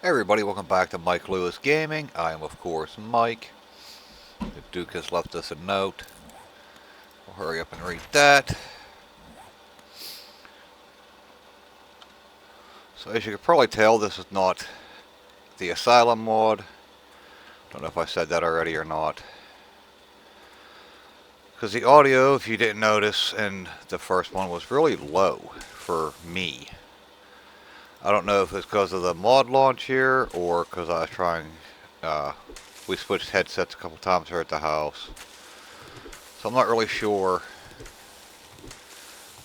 Hey everybody, welcome back to Mike Lewis Gaming. I am, of course, Mike. The Duke has left us a note. We'll hurry up and read that. So as you can probably tell, this is not the Asylum mod. Don't know if I said that already or not. Because the audio, if you didn't notice, in the first one was really low for me. I don't know if it's because of the mod launch here or because I was trying... we switched headsets a couple times here at the house. So I'm not really sure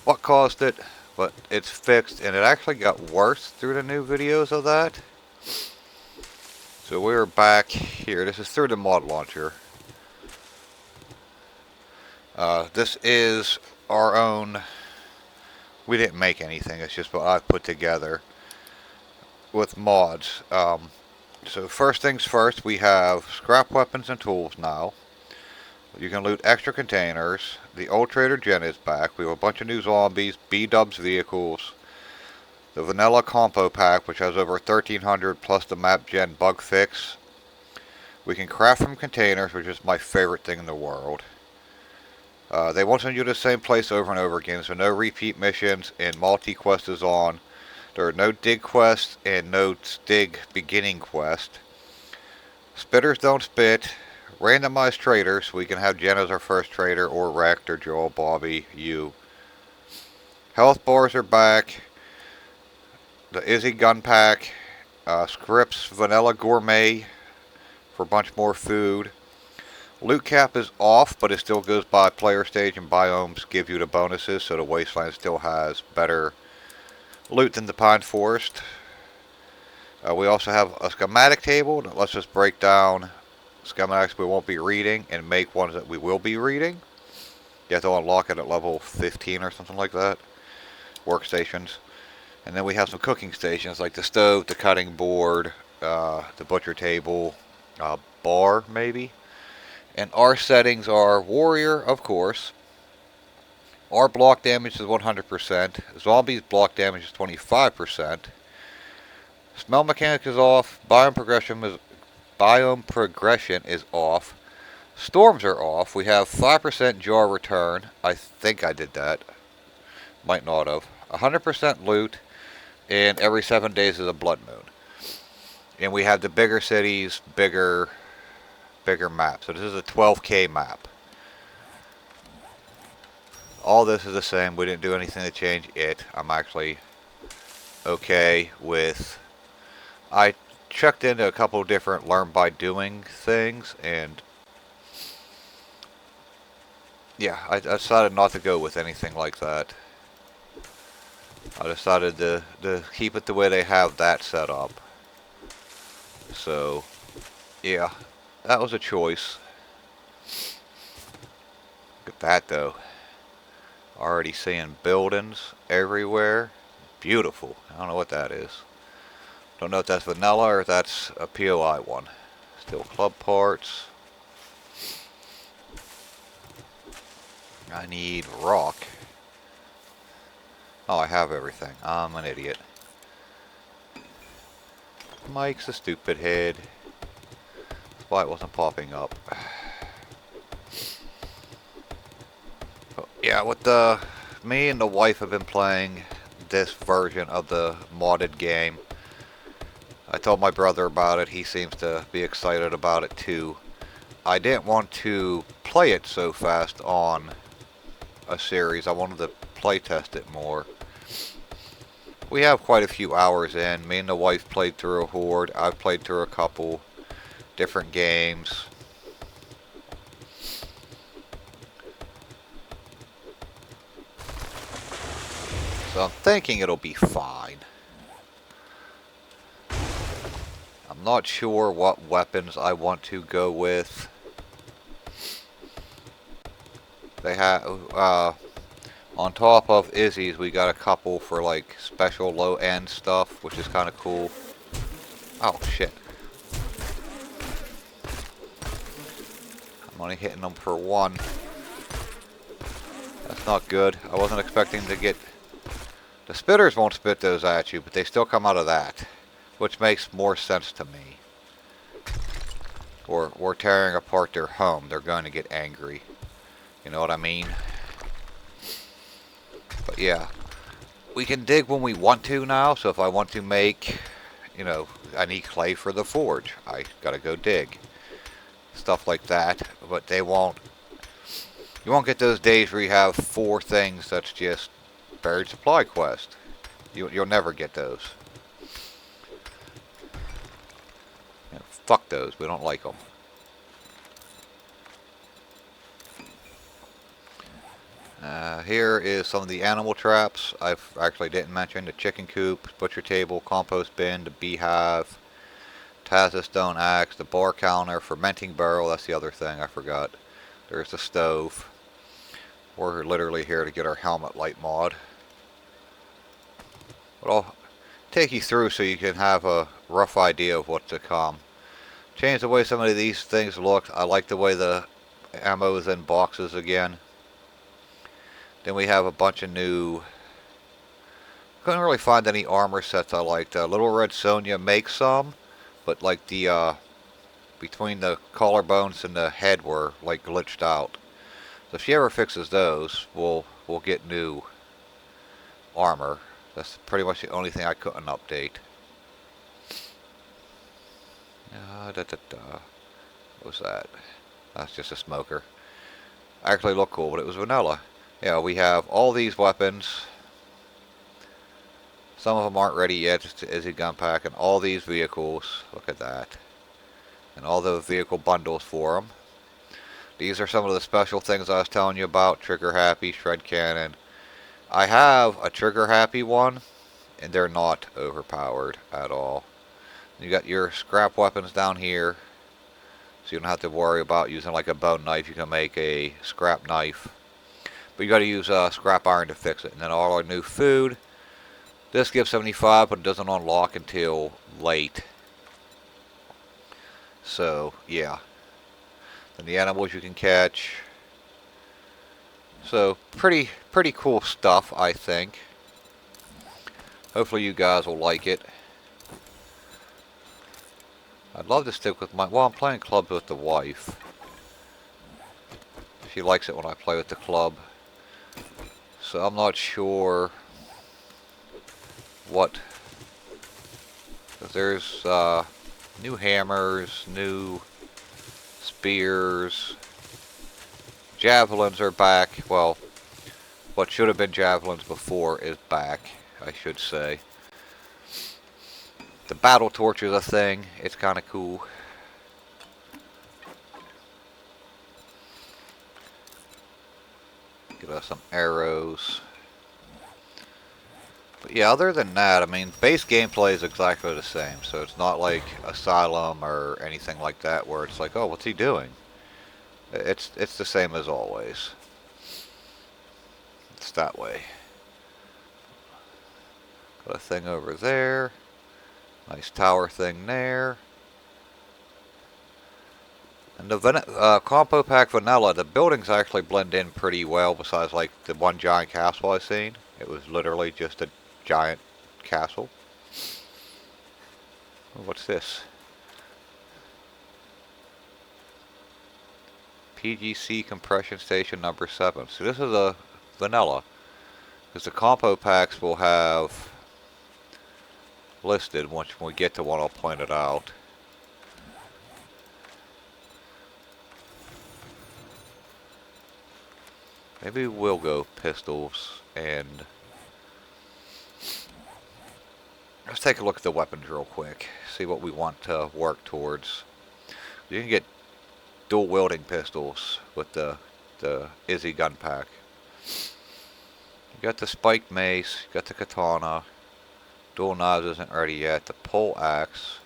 what caused it, but it's fixed, and it actually got worse through the new videos of that. So we're back here. This is through the mod launcher. This is our own. We didn't make anything. It's just what I've put together with mods. So first things first, we have scrap weapons and tools now. You can loot extra containers. The old Trader Jen is back. We have a bunch of new zombies, B-dubs vehicles. The vanilla compo pack, which has over 1,300 plus the map gen bug fix. We can craft from containers, which is my favorite thing in the world. They won't send you to the same place over and over again, so no repeat missions, and multi-quest is on. There are no dig quests and no dig beginning quest. Spitters don't spit. Randomized traders. We can have Jen as our first trader, or Rect, or Joel, Bobby, you. Health bars are back. The Izzy gun pack. Scripps Vanilla Gourmet for a bunch more food. Loot cap is off, but it still goes by player stage, and biomes give you the bonuses, so the Wasteland still has better loot than the Pine Forest. We also have a schematic table that lets us break down schematics we won't be reading and make ones that we will be reading. You have to unlock it at level 15 or something like that. Workstations. And then we have some cooking stations like the stove, the cutting board, the butcher table, bar maybe. And our settings are warrior, of course. Our block damage is 100%. Zombies block damage is 25%. Smell mechanic is off. Biome progression is off. Storms are off. We have 5% jar return. I think I did that. Might not have. 100% loot. And every 7 days is a blood moon. And we have the bigger cities, bigger map. So this is a 12K map. All this is the same. We didn't do anything to change it. I'm actually okay with... I checked into a couple of different learn by doing things, and yeah, I decided not to go with anything like that. I decided to keep it the way they have that set up. So, yeah, that was a choice. Look at that though. Already seeing buildings everywhere. Beautiful. I don't know what that is. Don't know if that's vanilla or if that's a POI one. Still club parts. I need rock. Oh, I have everything. I'm an idiot. Mike's a stupid head. That's why it wasn't popping up. Oh, yeah, me and the wife have been playing this version of the modded game. I told my brother about it. He seems to be excited about it too. I didn't want to play it so fast on a series. I wanted to play test it more. We have quite a few hours in. Me and the wife played through a horde. I've played through a couple different games. So I'm thinking it'll be fine. I'm not sure what weapons I want to go with. They have, on top of Izzy's, we got a couple for like special low end stuff, which is kind of cool. Oh shit. I'm only hitting them for one. That's not good. I wasn't expecting to get... The spitters won't spit those at you, but they still come out of that, which makes more sense to me. Or we're tearing apart their home. They're going to get angry. You know what I mean? But yeah, we can dig when we want to now. So if I want to make, you know, I need clay for the forge, I gotta go dig. Stuff like that. But they won't. You won't get those days where you have 4 things that's just buried supply quest. You'll never get those. You know, fuck those. We don't like them. Here is some of the animal traps. I actually didn't mention the chicken coop, butcher table, compost bin, the beehive, Tazza stone axe, the bar counter, fermenting barrel. That's the other thing I forgot. There's the stove. We're literally here to get our helmet light mod. But I'll take you through so you can have a rough idea of what's to come. Change the way some of these things look. I like the way the ammo is in boxes again. Then we have a bunch of new... Couldn't really find any armor sets I liked. Little Red Sonja makes some, but like the between the collarbones and the head were like glitched out. So if she ever fixes those, we'll get new armor. That's pretty much the only thing I couldn't update. What was that? That's just a smoker. Actually looked cool, but it was vanilla. Yeah, we have all these weapons. Some of them aren't ready yet, just the Izzy gun pack, and all these vehicles. Look at that. And all the vehicle bundles for them. These are some of the special things I was telling you about. Trigger happy, shred cannon. I have a trigger happy one, and they're not overpowered at all. You got your scrap weapons down here, so you don't have to worry about using like a bone knife. You can make a scrap knife. But you got to use scrap iron to fix it. And then all our new food. This gives 75, but it doesn't unlock until late. So, yeah. Then the animals you can catch. So, pretty cool stuff, I think. Hopefully you guys will like it. I'd love to stick with my... Well, I'm playing clubs with the wife. She likes it when I play with the club. So I'm not sure what... There's new hammers, new spears. Javelins are back. Well, what should have been javelins before is back, I should say. The battle torch is a thing. It's kind of cool. Get us some arrows. But yeah, other than that, I mean, base gameplay is exactly the same. So it's not like Asylum or anything like that where it's like, oh, what's he doing? It's the same as always. It's that way. Got a thing over there. Nice tower thing there. And the compo pack vanilla, the buildings actually blend in pretty well besides like the one giant castle I've seen. It was literally just a giant castle. What's this? PGC compression station number 7. So this is a vanilla. Because the compo packs will have listed once we get to one, I'll point it out. Maybe we'll go pistols and let's take a look at the weapons real quick. See what we want to work towards. You can get dual wielding pistols with the Izzy gun pack. You got the spiked mace, you got the katana. Dual knives isn't ready yet. The pole axe,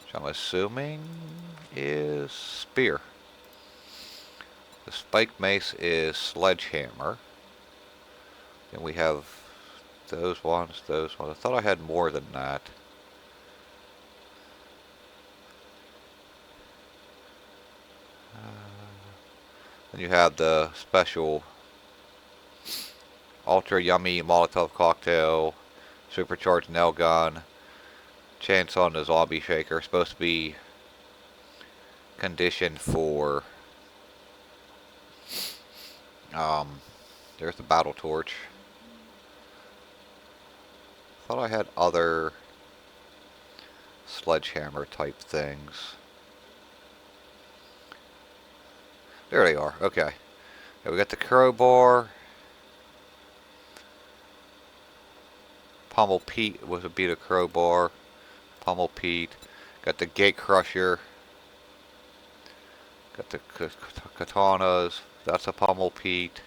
which I'm assuming is spear. The spiked mace is sledgehammer. Then we have those ones, those ones. I thought I had more than that. Then you have the special ultra yummy Molotov cocktail, supercharged nail gun, chainsaw and the zombie shaker are supposed to be conditioned for, there's the battle torch. Thought I had other sledgehammer type things. There they are. Okay. Yeah, we got the crowbar. Pummel Pete would be the crowbar. Pummel Pete. Got the gate crusher. Got the katanas. That's a Pummel Pete.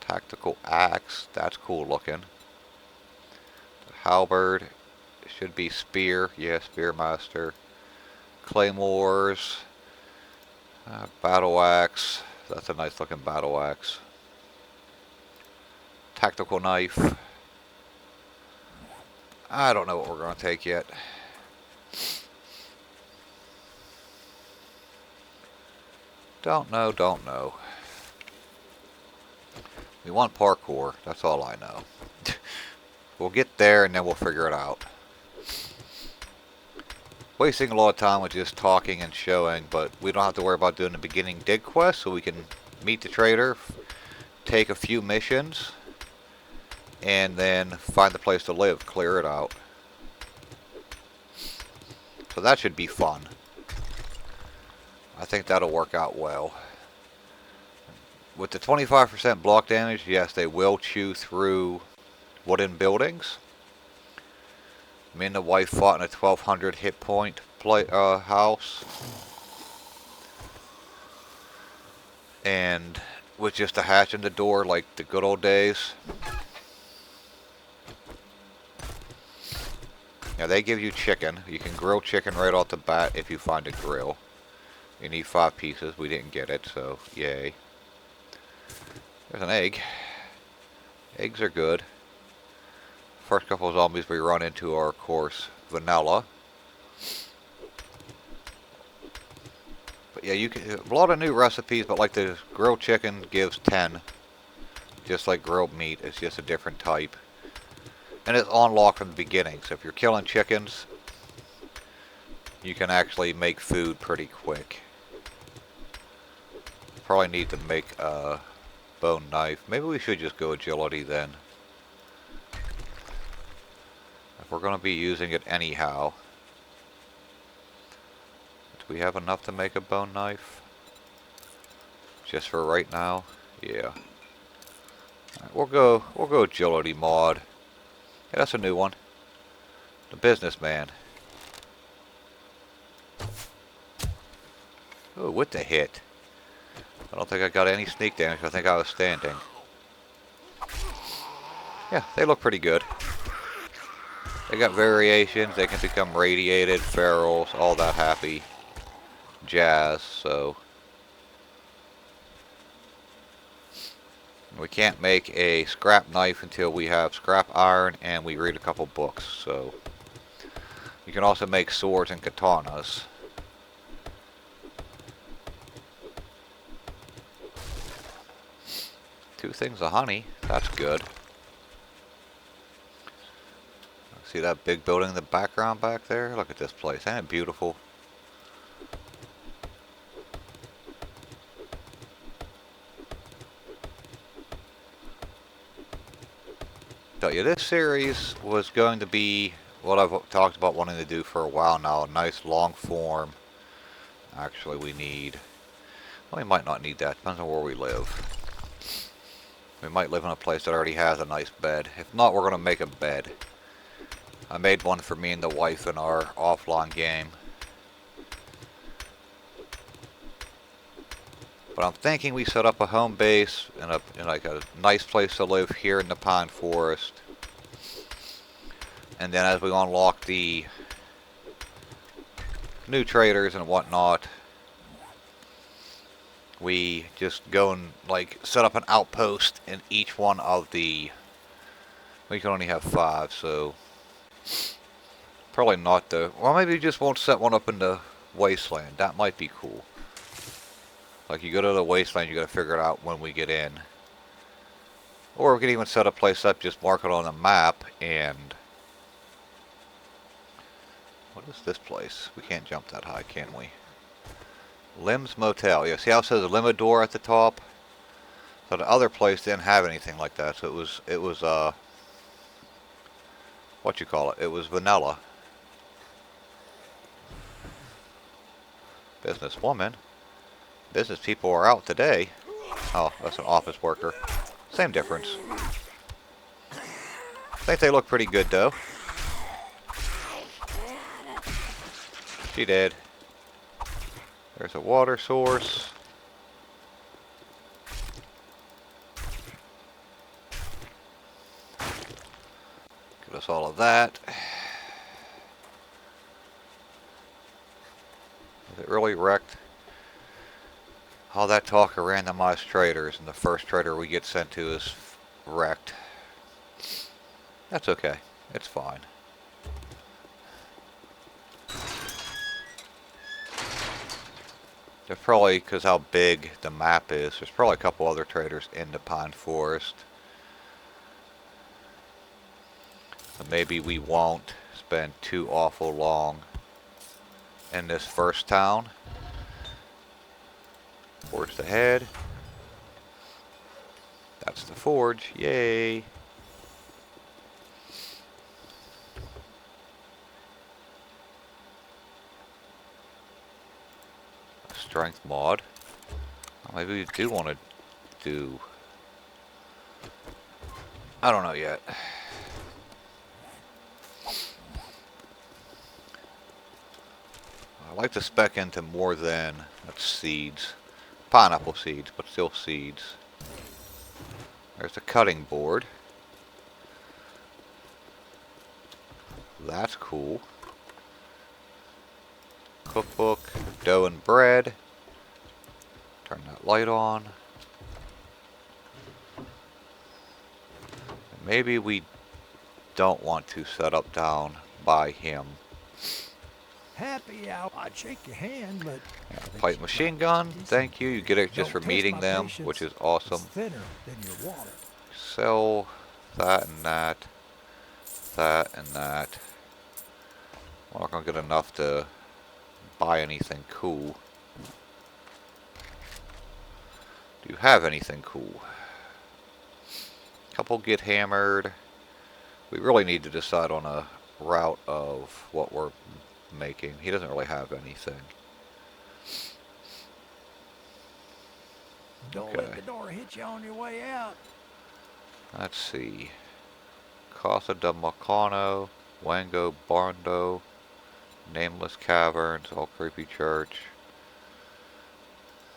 Tactical axe. That's cool looking. The halberd. Should be spear. Yeah, spearmaster. Claymores. Battle axe. That's a nice looking battle axe. Tactical knife. I don't know what we're going to take yet. Don't know. We want parkour. That's all I know. We'll get there and then we'll figure it out. Wasting a lot of time with just talking and showing, but we don't have to worry about doing the beginning dig quest, so we can meet the trader, take a few missions, and then find the place to live, clear it out. So that should be fun. I think that'll work out well. With the 25% block damage, yes, they will chew through wooden buildings. Me and the wife fought in a 1200 hit point house. And with just a hatch in the door like the good old days. Now they give you chicken. You can grill chicken right off the bat if you find a grill. You need 5 pieces. We didn't get it, so yay. There's an egg. Eggs are good. First couple of zombies we run into are, of course, vanilla. But yeah, you can a lot of new recipes, but like the grilled chicken gives 10, just like grilled meat. It's just a different type, and it's unlocked from the beginning. So if you're killing chickens, you can actually make food pretty quick. Probably need to make a bone knife. Maybe we should just go agility then. We're going to be using it anyhow. Do we have enough to make a bone knife? Just for right now? Yeah. Right, we'll go agility mod. Yeah, that's a new one. The businessman. Oh, with the hit. I don't think I got any sneak damage. I think I was standing. Yeah, they look pretty good. They got variations. They can become radiated, ferals, all that happy jazz. So we can't make a scrap knife until we have scrap iron and we read a couple books. So you can also make swords and katanas. Two things of honey. That's good. See that big building in the background back there? Look at this place. Ain't it beautiful? Tell you, this series was going to be what I've talked about wanting to do for a while now. A nice long form. Actually, we need... Well, we might not need that. Depends on where we live. We might live in a place that already has a nice bed. If not, we're going to make a bed. I made one for me and the wife in our offline game. But I'm thinking we set up a home base in like a nice place to live here in the pine forest. And then as we unlock the new traders and whatnot, we just go and like set up an outpost in each one of the... We can only have 5, so... Probably not though. Well, maybe you just won't set one up in the wasteland. That might be cool. Like you go to the wasteland, you gotta figure it out when we get in. Or we can even set a place up, just mark it on the map, and What is this place? We can't jump that high, can we? Lim's Motel. Yeah, see how it says Limador at the top? So the other place didn't have anything like that. So it was what you call it? It was vanilla. Businesswoman. Business people are out today. Oh, that's an office worker. Same difference. I think they look pretty good though. She did. There's a water source. Give us all of that. Is it really wrecked? All that talk of randomized traders, and the first trader we get sent to is wrecked. That's okay. It's fine. There's probably, because how big the map is, there's probably a couple other traders in the Pine Forest. So maybe we won't spend too awful long in this first town. Forge ahead. That's the forge. Yay. Strength mod. Maybe we do want to do... I don't know yet. I like to spec into more than... That's seeds. Pineapple seeds, but still seeds. There's the cutting board. That's cool. Cookbook, dough and bread. Turn that light on. Maybe we don't want to set up down by him. Happy out. I'd shake your hand, but... Fight machine gun, thank you. You get it just for meeting them, which is awesome. Thinner than your wallet. Sell that and that. That and that. We're not going to get enough to buy anything cool. Do you have anything cool? Couple get hammered. We really need to decide on a route of what we're making. He doesn't really have anything. Don't let the door hit you on your way out. Let's see. Casa de Macano, Wango Barndo, Nameless Caverns, All Creepy Church.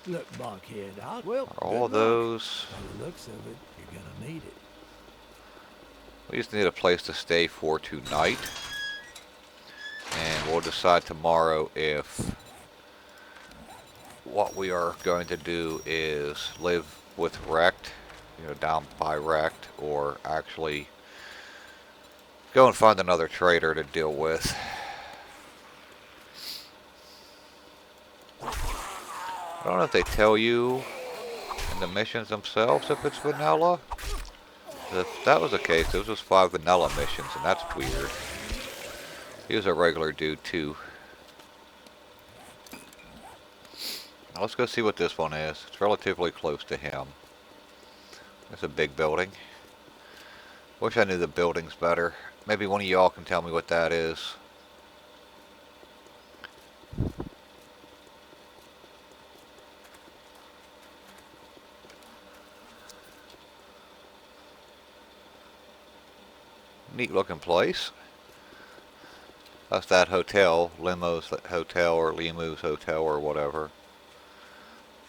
Look, Buckhead, well, are all those. By the looks of it, you're gonna need it. We just need a place to stay for tonight. And we'll decide tomorrow if what we are going to do is live with Wrecked, you know, down by Wrecked, or actually go and find another trader to deal with. I don't know if they tell you in the missions themselves if it's vanilla. If that was the case, those was 5 vanilla missions, and that's weird. He was a regular dude too. Now let's go see what this one is. It's relatively close to him. It's a big building. Wish I knew the buildings better. Maybe one of y'all can tell me what that is. Neat looking place. That's that hotel, Limo's Hotel or Limu's Hotel or whatever.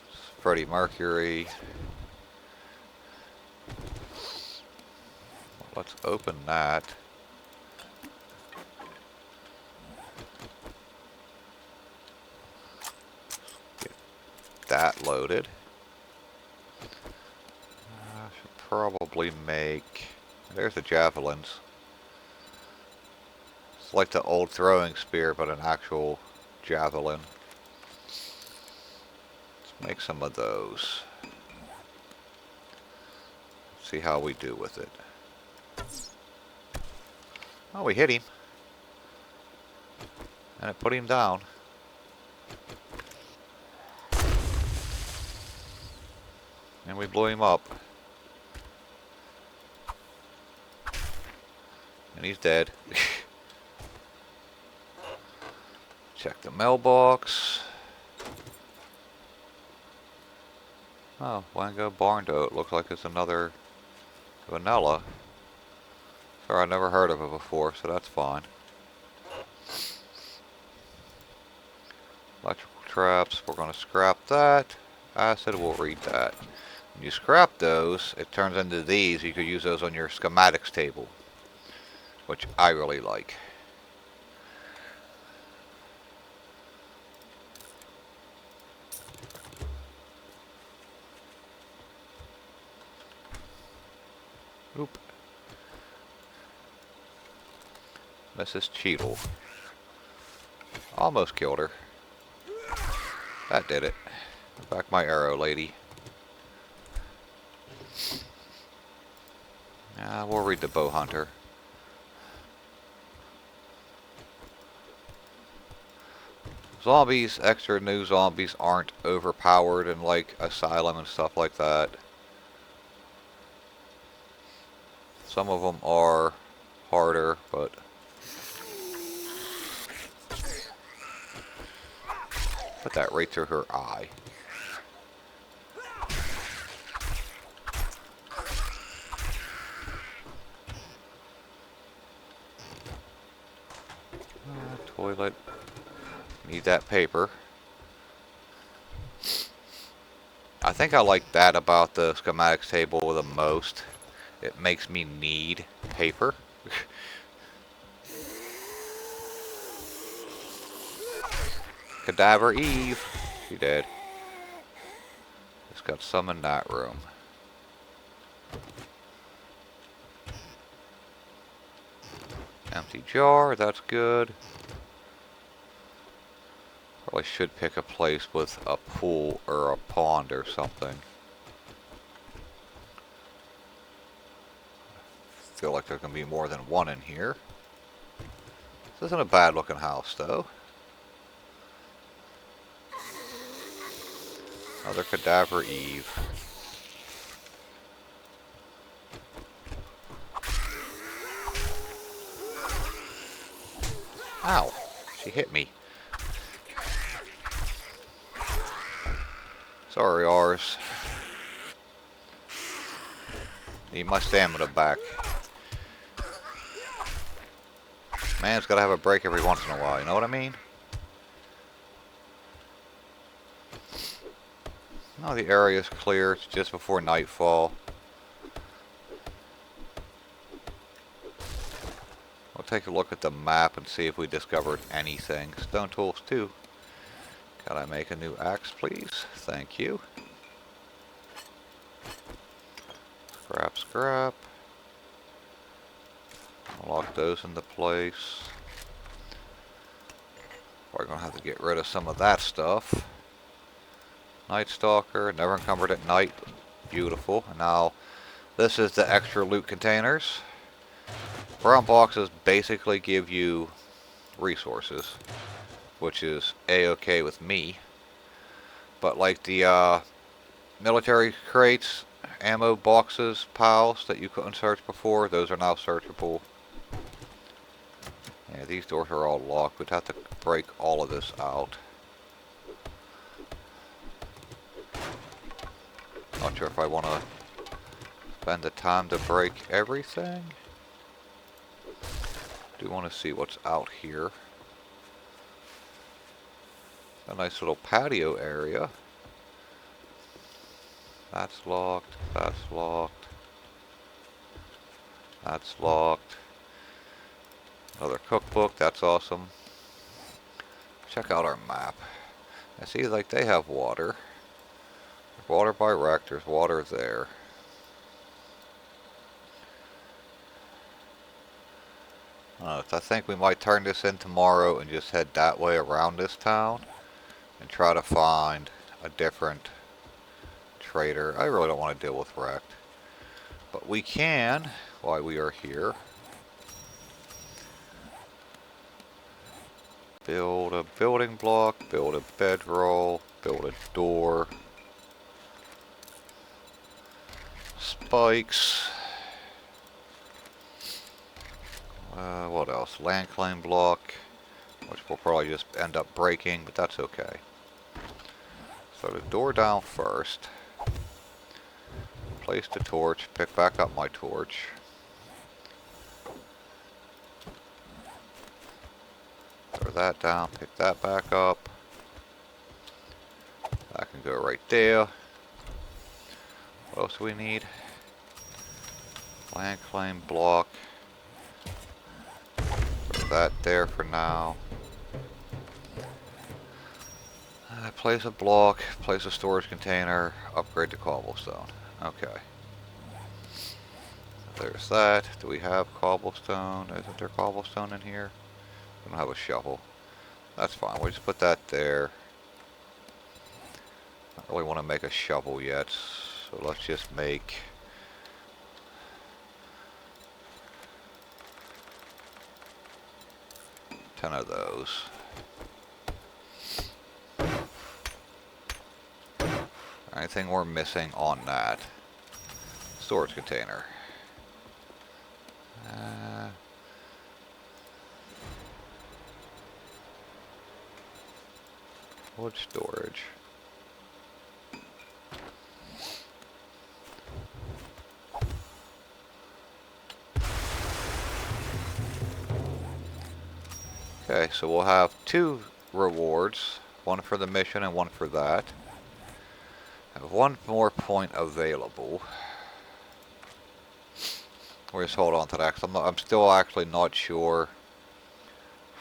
It's Freddie Mercury. Let's open that. Get that loaded. I should probably make... There's the javelins. It's like the old throwing spear, but an actual javelin. Let's make some of those. See how we do with it. Oh, we hit him. And it put him down. And we blew him up. And he's dead. Check the mailbox. Oh, Wango Barndo. It looks like it's another vanilla. Sorry, I never heard of it before, so that's fine. Electrical traps, we're going to scrap that. Acid, we'll read that. When you scrap those, it turns into these. You could use those on your schematics table, which I really like. Oop. Mrs. Cheadle. Almost killed her. That did it. Back my arrow, lady. We'll read the bow hunter. Zombies, extra new zombies aren't overpowered in like Asylum and stuff like that. Some of them are harder, but put that right through her eye. Toilet. Need that paper. I think I like that about the schematics table the most. It makes me need paper. Cadaver Eve. She dead. Just got some in that room. Empty jar, that's good. Probably should pick a place with a pool or a pond or something. Feel like there can be more than one in here. This isn't a bad looking house though. Another Cadaver Eve. Ow, she hit me. Sorry, ours. Need my stamina back. Man's gotta have a break every once in a while, you know what I mean? Now the area's clear, it's just before nightfall. We'll take a look at the map and see if we discovered anything. Stone tools too. Can I make a new axe, please? Thank you. Scrap, scrap. I'll lock those into place. Probably gonna have to get rid of some of that stuff. Night Stalker, never encumbered at night. Beautiful. And now, this is the extra loot containers. Brown boxes basically give you resources, which is a-okay with me. But like the military crates, ammo boxes, piles that you couldn't search before, those are now searchable. Yeah, these doors are all locked. We'd have to break all of this out. Not sure if I want to spend the time to break everything. Do want to see what's out here. A nice little patio area. That's locked. That's locked. That's locked. Another cookbook. That's awesome. Check out our map. I see like they have water. There's water by wreck. There's water there. I think we might turn this in tomorrow and just head that way around this town and try to find a different trader. I really don't want to deal with wrecked, but we can while we are here. Build a building block, build a bedroll, build a door. Spikes. What else? Land claim block, which we'll probably just end up breaking, but that's okay. So the door down first. Place the torch, pick back up my torch. Throw that down, pick that back up. That can go right there. What else do we need? Land claim block. Put that there for now. Place a block, place a storage container, upgrade to cobblestone. Okay. There's that. Do we have cobblestone? Isn't there cobblestone in here? We don't have a shovel. That's fine. We'll just put that there. I don't really want to make a shovel yet, so let's just make ten of those. Anything we're missing on that? Storage container. Wood storage. Okay, so we'll have 2 rewards. One for the mission and one for that. I have 1 more point available. We'll just hold on to that because I'm still actually not sure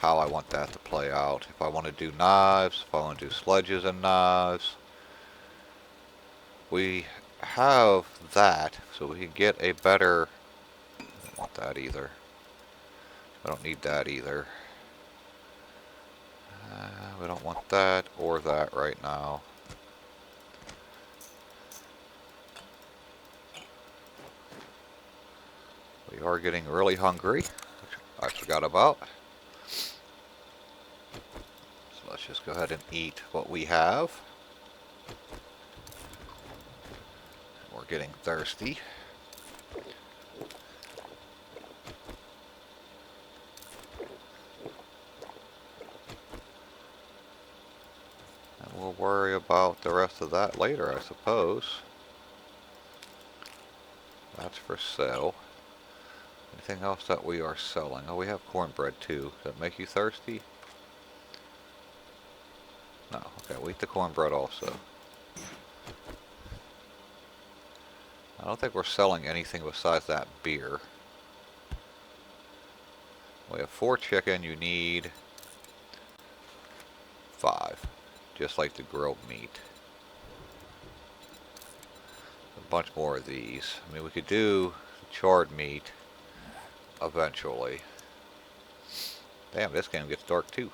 how I want that to play out. If I want to do knives, if I want to do sledges and knives. We have that, so we can get a better... I don't want that either. I don't need that either. We don't want that or that right now. We are getting really hungry, which I forgot about. So let's just go ahead and eat what we have. We're getting thirsty. And we'll worry about the rest of that later, I suppose. That's for sale. Anything else that we are selling? Oh, we have cornbread too. Does that make you thirsty? No. Okay, we'll eat the cornbread also. I don't think we're selling anything besides that beer. We have 4 chicken. You need 5. Just like the grilled meat. A bunch more of these. I mean, we could do charred meat eventually. Damn, this game gets dark too.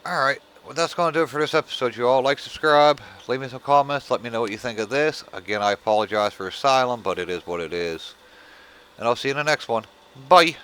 Alright, well that's going to do it for this episode, you all. Like, subscribe, leave me some comments, let me know what you think of this. Again, I apologize for Asylum, but it is what it is. And I'll see you in the next one. Bye!